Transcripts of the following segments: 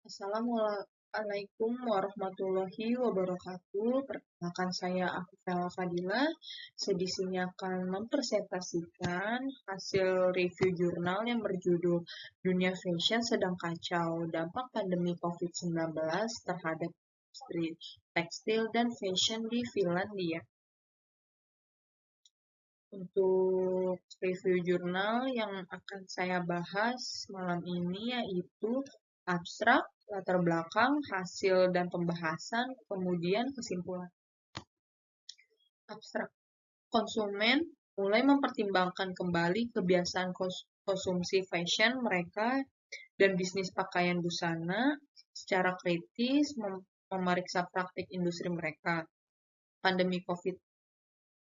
Assalamualaikum warahmatullahi wabarakatuh. Perkenalkan saya Afifah Fadila. Saya di sini akan mempresentasikan hasil review jurnal yang berjudul Dunia Fashion Sedang Kacau, Dampak Pandemi COVID-19 Terhadap Industri Tekstil dan Fashion di Finlandia. Untuk review jurnal yang akan saya bahas malam ini yaitu abstrak, latar belakang, hasil dan pembahasan, kemudian kesimpulan. Abstrak. Konsumen mulai mempertimbangkan kembali kebiasaan konsumsi fashion mereka dan bisnis pakaian busana secara kritis memeriksa praktik industri mereka.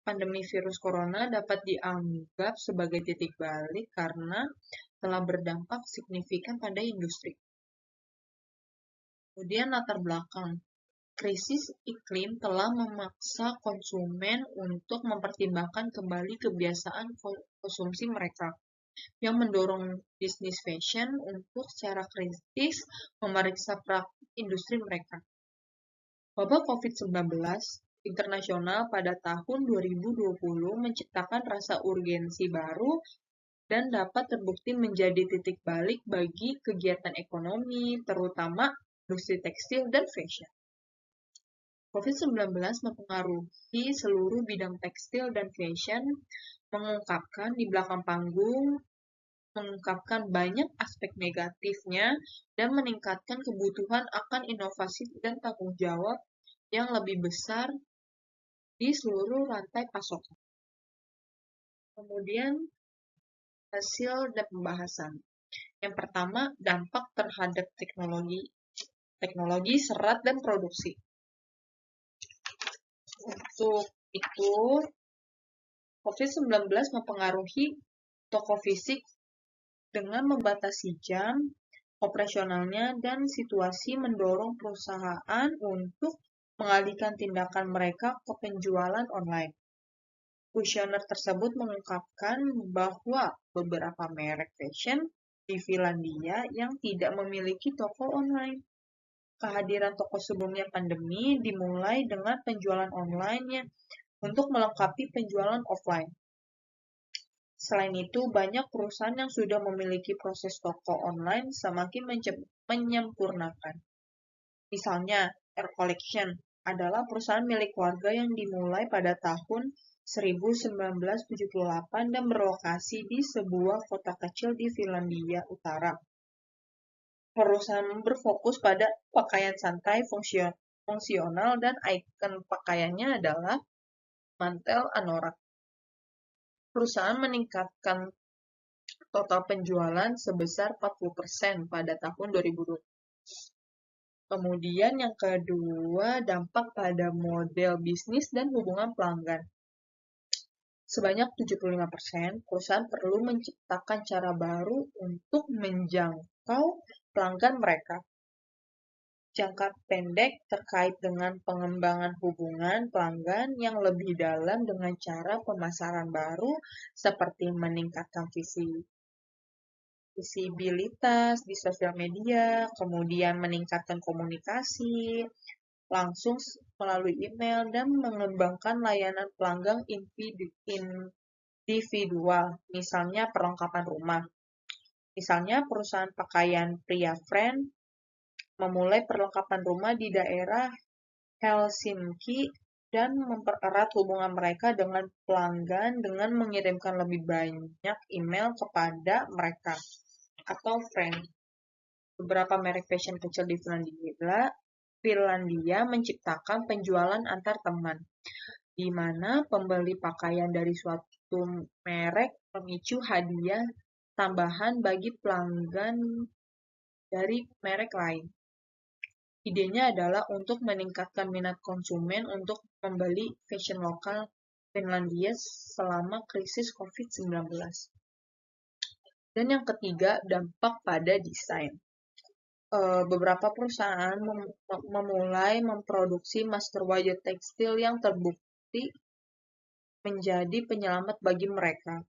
Pandemi virus corona dapat dianggap sebagai titik balik karena telah berdampak signifikan pada industri. Kemudian latar belakang. Krisis iklim telah memaksa konsumen untuk mempertimbangkan kembali kebiasaan konsumsi mereka, yang mendorong bisnis fashion untuk secara kritis memeriksa praktik industri mereka. Wabah COVID-19 internasional pada tahun 2020 menciptakan rasa urgensi baru dan dapat terbukti menjadi titik balik bagi kegiatan ekonomi, terutama industri tekstil dan fashion. COVID-19 mempengaruhi seluruh bidang tekstil dan fashion, mengungkapkan di belakang panggung, mengungkapkan banyak aspek negatifnya, dan meningkatkan kebutuhan akan inovasi dan tanggung jawab yang lebih besar di seluruh rantai pasokan. Kemudian, hasil dan pembahasan. Yang pertama, dampak terhadap teknologi serat dan produksi. Untuk itu, COVID-19 mempengaruhi toko fisik dengan membatasi jam operasionalnya dan situasi mendorong perusahaan untuk mengalihkan tindakan mereka ke penjualan online. Kuesioner tersebut mengungkapkan bahwa beberapa merek fashion di Finlandia yang tidak memiliki toko online. Kehadiran toko sebelumnya pandemi dimulai dengan penjualan online-nya untuk melengkapi penjualan offline. Selain itu, banyak perusahaan yang sudah memiliki proses toko online semakin menyempurnakan. Misalnya, Air Collection adalah perusahaan milik keluarga yang dimulai pada tahun 1978 dan berlokasi di sebuah kota kecil di Finlandia Utara. Perusahaan berfokus pada pakaian santai, fungsional, dan ikon pakaiannya adalah mantel anorak. Perusahaan meningkatkan total penjualan sebesar 40% pada tahun 2020. Kemudian yang kedua, dampak pada model bisnis dan hubungan pelanggan. Sebanyak 75% perusahaan perlu menciptakan cara baru untuk menjangkau pelanggan mereka. Jangka pendek terkait dengan pengembangan hubungan pelanggan yang lebih dalam dengan cara pemasaran baru seperti meningkatkan visibilitas di sosial media, kemudian meningkatkan komunikasi langsung melalui email, dan mengembangkan layanan pelanggan individual, misalnya perlengkapan rumah. Misalnya perusahaan pakaian pria Friend memulai perlengkapan rumah di daerah Helsinki dan mempererat hubungan mereka dengan pelanggan dengan mengirimkan lebih banyak email kepada mereka atau friend. Beberapa merek fashion kecil di Finlandia menciptakan penjualan antar teman, di mana pembeli pakaian dari suatu merek memicu hadiah tambahan bagi pelanggan dari merek lain. Idenya adalah untuk meningkatkan minat konsumen untuk membeli fashion lokal Finlandia selama krisis COVID-19. Dan yang ketiga, dampak pada desain. Beberapa perusahaan memulai memproduksi masker wajah tekstil yang terbukti menjadi penyelamat bagi mereka.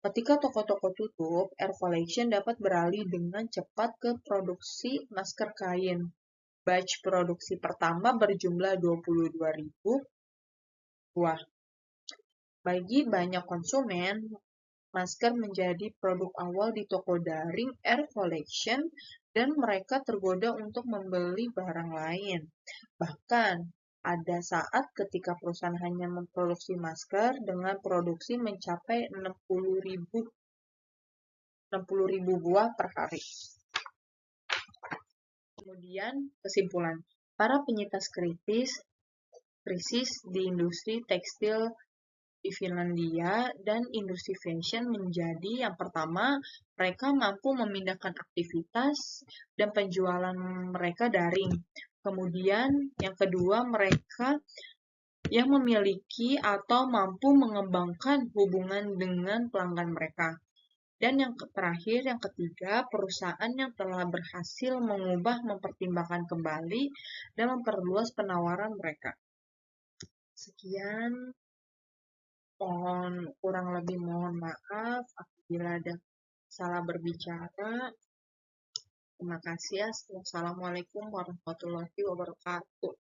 Ketika toko-toko tutup, Air Collection dapat beralih dengan cepat ke produksi masker kain. Batch produksi pertama berjumlah 22.000 buah. Bagi banyak konsumen, masker menjadi produk awal di toko daring Air Collection dan mereka tergoda untuk membeli barang lain. Bahkan, ada saat ketika perusahaan hanya memproduksi masker dengan produksi mencapai 60.000 buah per hari. Kemudian, kesimpulan. Para penyintas krisis di industri tekstil di Finlandia dan industri fashion menjadi yang pertama, mereka mampu memindahkan aktivitas dan penjualan mereka daring. Kemudian, yang kedua, mereka yang memiliki atau mampu mengembangkan hubungan dengan pelanggan mereka. Dan yang terakhir, yang ketiga, perusahaan yang telah berhasil mempertimbangkan kembali dan memperluas penawaran mereka. Sekian, kurang lebih mohon maaf apabila ada salah berbicara. Terima kasih. Assalamualaikum warahmatullahi wabarakatuh.